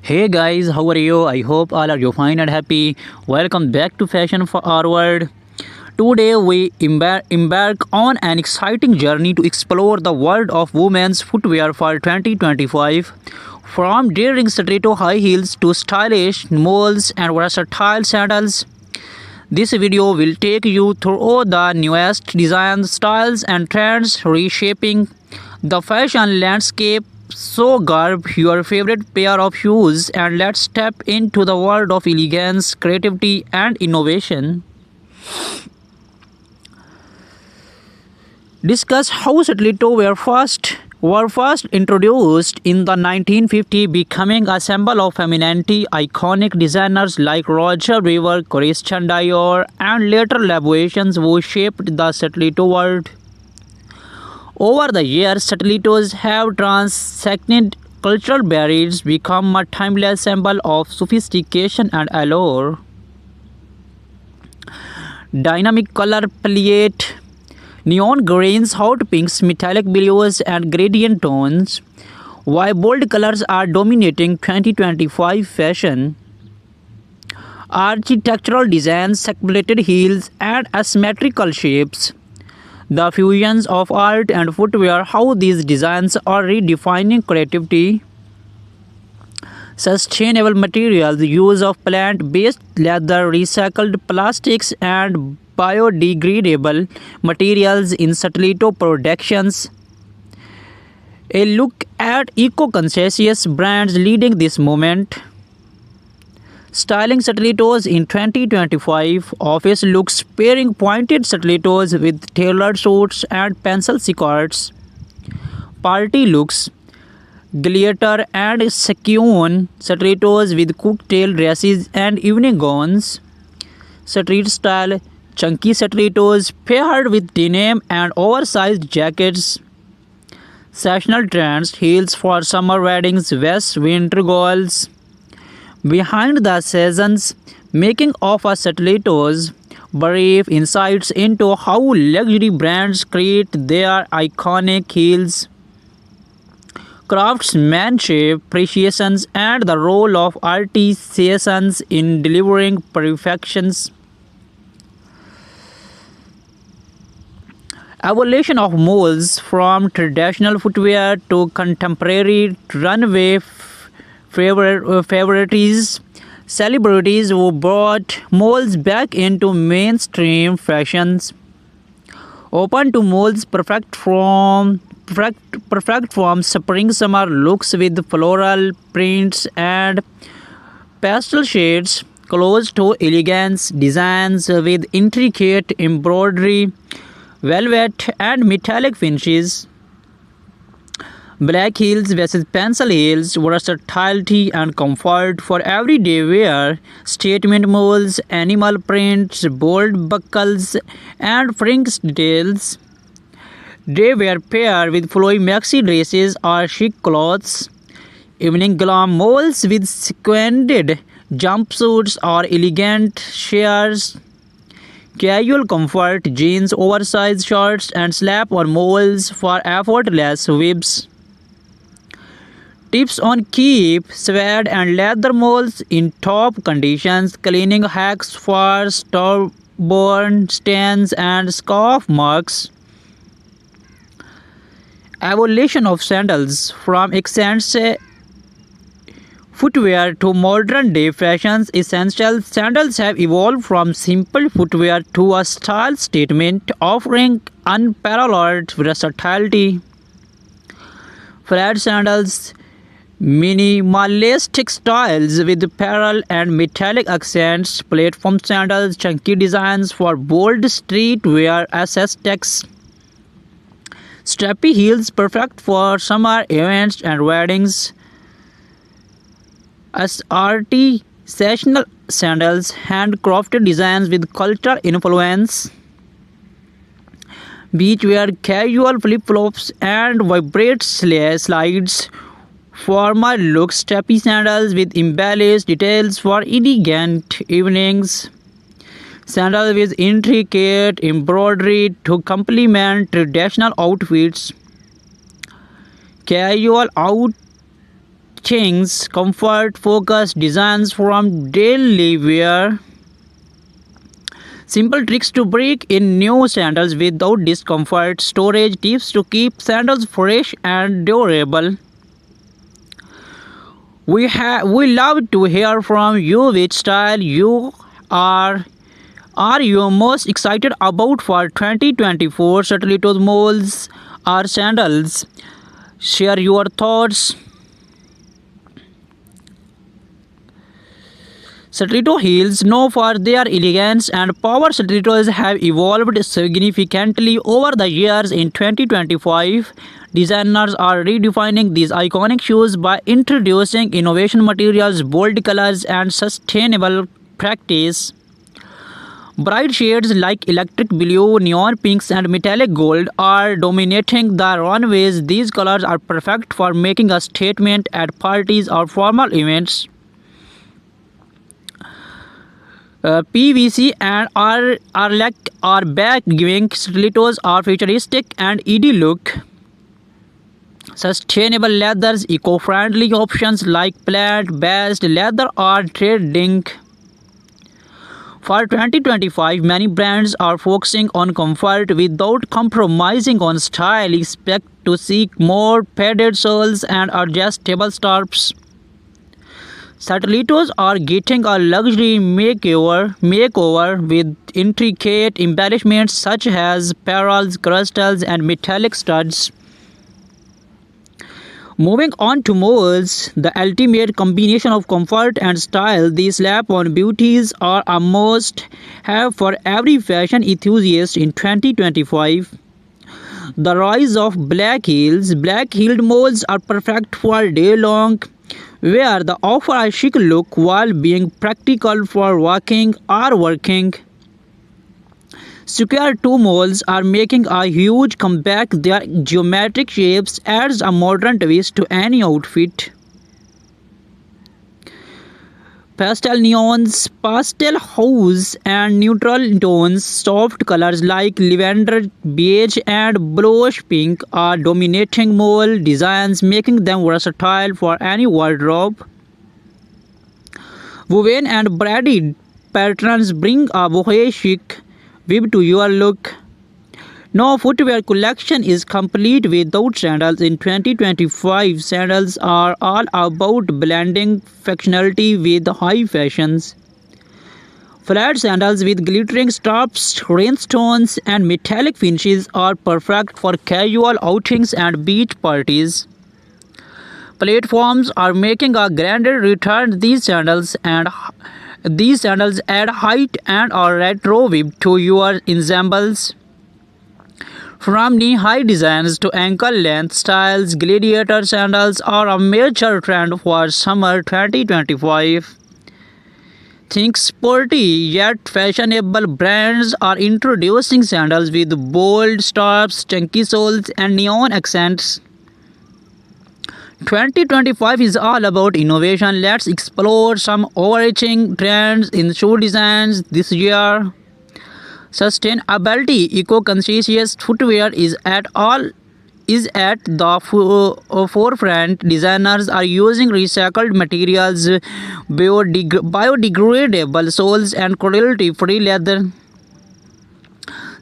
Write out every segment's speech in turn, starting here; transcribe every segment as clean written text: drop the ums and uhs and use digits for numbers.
Hey guys, how are you? I hope all are you fine and happy. Welcome back to Fashion Forward. Today we embark on an exciting journey to explore the world of women's footwear for 2025. From daring stiletto high heels to stylish moles and versatile sandals, this video will take you through the newest designs, styles, and trends reshaping the fashion landscape. So, grab your favorite pair of shoes and let's step into the world of elegance, creativity, and innovation. Discuss how stiletto were first introduced in the 1950s, becoming a symbol of femininity. Iconic designers like Roger Weaver, Christian Dior, and later Labuations who shaped the stiletto world. Over the years, stilettos have transcended cultural barriers, become a timeless symbol of sophistication and allure. Dynamic color palette, neon greens, hot pinks, metallic blues, and gradient tones. While bold colors are dominating 2025 fashion, architectural designs, separated heels, and asymmetrical shapes. The fusions of art and footwear, how these designs are redefining creativity. Sustainable materials, use of plant-based leather, recycled plastics, and biodegradable materials in stiletto productions. A look at eco-conscious brands leading this movement. Styling stilettos in 2025, office looks pairing pointed stilettos with tailored suits and pencil skirts. Party looks, glitter and sequin stilettos with cocktail dresses and evening gowns. Street style, chunky stilettos paired with denim and oversized jackets. Seasonal trends, heels for summer weddings, vests, winter goals. Behind the seasons, making of a stilettos, brief insights into how luxury brands create their iconic heels, craftsmanship, precisions, and the role of artisans in delivering perfections. Evolution of moles from traditional footwear to contemporary runway favorites, celebrities who brought moles back into mainstream fashions. Open to moles perfect from spring summer looks with floral prints and pastel shades, close to elegance designs with intricate embroidery, velvet and metallic finishes. Black heels versus pencil heels, versatility and comfort for everyday wear, statement moles, animal prints, bold buckles, and fringe details. They were paired with flowy maxi dresses or chic clothes. Evening glam moles with sequined jumpsuits or elegant shears. Casual comfort, jeans, oversized shorts, and slap-on moles for effortless whips. Tips on keep suede and leather moles in top conditions, cleaning hacks for stubborn stains and scuff marks. Evolution of sandals, from accents footwear to modern day fashions essentials, sandals have evolved from simple footwear to a style statement offering unparalleled versatility. Flat sandals, minimalistic styles with pearl and metallic accents, platform sandals, chunky designs for bold streetwear aesthetics, strappy heels perfect for summer events and weddings, as artisanal sandals, handcrafted designs with cultural influence, beachwear, casual flip-flops, and vibrant slides. Formal looks, strappy sandals with embellished details for elegant evenings. Sandals with intricate embroidery to complement traditional outfits. Casual things, comfort-focused designs from daily wear. Simple tricks to break in new sandals without discomfort. Storage tips to keep sandals fresh and durable. We love to hear from you which style you are you most excited about for 2024 stilettos, molds or sandals. Share your thoughts. Stiletto heels, known for their elegance and power, stilettos have evolved significantly over the years. In 2025, designers are redefining these iconic shoes by introducing innovation materials, bold colors, and sustainable practice. Bright shades like electric blue, neon pinks, and metallic gold are dominating the runways. These colors are perfect for making a statement at parties or formal events. PVC and are back, giving stilettos a futuristic and ED look. Sustainable leathers, eco-friendly options like plant-based leather are trending. For 2025, many brands are focusing on comfort without compromising on style. Expect to see more padded soles and adjustable straps. Stilettos are getting a luxury makeover with intricate embellishments such as pearls, crystals, and metallic studs. Moving on to molds, the ultimate combination of comfort and style. These slap-on beauties are a must-have for every fashion enthusiast in 2025. The rise of black heels. Black-heeled molds are perfect for day-long wear. They offer a chic look while being practical for walking or working. Square toe molds are making a huge comeback. Their geometric shapes adds a modern twist to any outfit. Pastel neons, pastel hues, and neutral tones, soft colors like lavender, beige, and bluish pink are dominating mole designs, making them versatile for any wardrobe. Woven and braided patterns bring a boho chic vibe to your look. No footwear collection is complete without sandals. In 2025, sandals are all about blending functionality with high fashions. Flat sandals with glittering straps, rhinestones, and metallic finishes are perfect for casual outings and beach parties. Platforms are making a grander return. These sandals add height and a retro vibe to your ensembles. From knee-high designs to ankle-length styles, gladiator sandals are a major trend for summer 2025. Think sporty yet fashionable brands are introducing sandals with bold straps, chunky soles, and neon accents. 2025 is all about innovation. Let's explore some overarching trends in shoe designs this year. Sustainability, eco-conscious footwear is at the forefront. Designers are using recycled materials, biodegradable soles, and cruelty-free leather.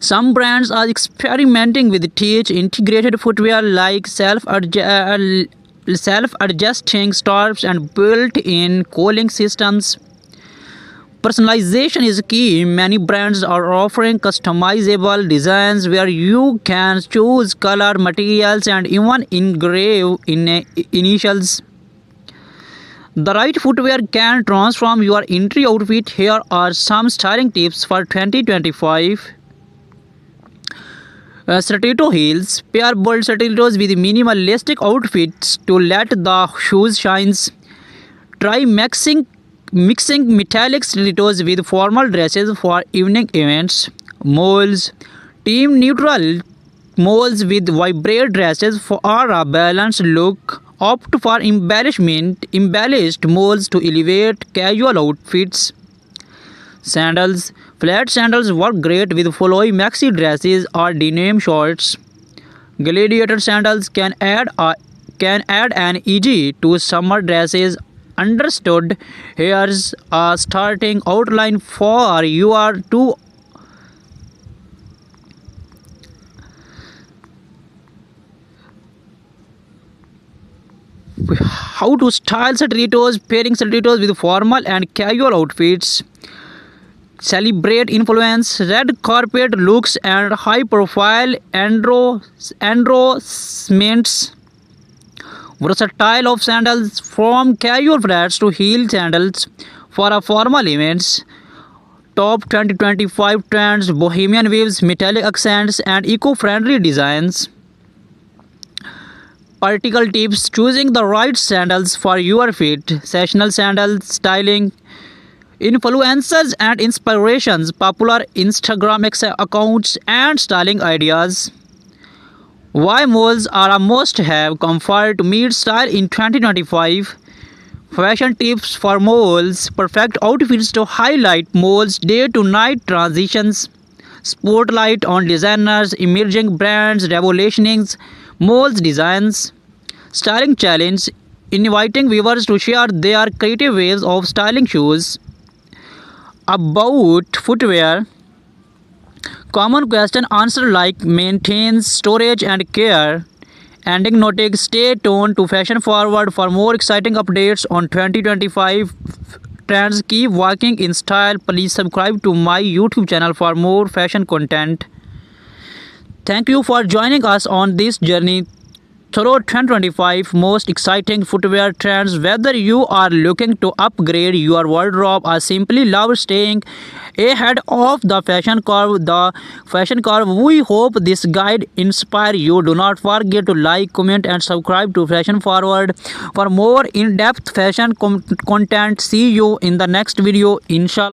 Some brands are experimenting with integrated footwear like self-adjusting straps and built-in cooling systems. Personalization is key. Many brands are offering customizable designs where you can choose color, materials, and even engrave initials. The right footwear can transform your entry outfit. Here are some styling tips for 2025. Stiletto heels. Pair bold stilettos with minimalistic outfits to let the shoes shine. Try mixing metallic stilettos with formal dresses for evening events. Moles. Team neutral moles with vibrant dresses for a balanced look. Opt for embellished moles to elevate casual outfits. Sandals. Flat sandals work great with flowy maxi dresses or denim shorts. Gladiator sandals can add a can add an easy to summer dresses. Understood. Here's a starting outline for your two. How to style stilettos, pairing stilettos with formal and casual outfits. Celebrate influence, red carpet looks, and high profile endorsements. Versatile of sandals from casual flats to heel sandals for a formal events. Top 2025 trends, bohemian waves, metallic accents, and eco-friendly designs. Practical tips, choosing the right sandals for your feet, sessional sandal styling, influencers and inspirations, popular Instagram accounts, and styling ideas. Why malls are a must have, comfort to meet style in 2025. Fashion tips for malls, perfect outfits to highlight malls' day to night transitions. Spotlight on designers, emerging brands, revolutioning malls designs. Styling challenge, inviting viewers to share their creative ways of styling shoes. About footwear, common question answer like maintains storage and care. Ending noting, stay tuned to Fashion Forward for more exciting updates on 2025 trends. Keep walking in style. Please subscribe to my YouTube channel for more fashion content. Thank you for joining us on this journey through 2025 most exciting footwear trends. Whether you are looking to upgrade your wardrobe or simply love staying ahead of the fashion curve, we hope this guide inspire you. Do not forget to like, comment, and subscribe to Fashion Forward for more in-depth fashion content. See you in the next video, inshallah.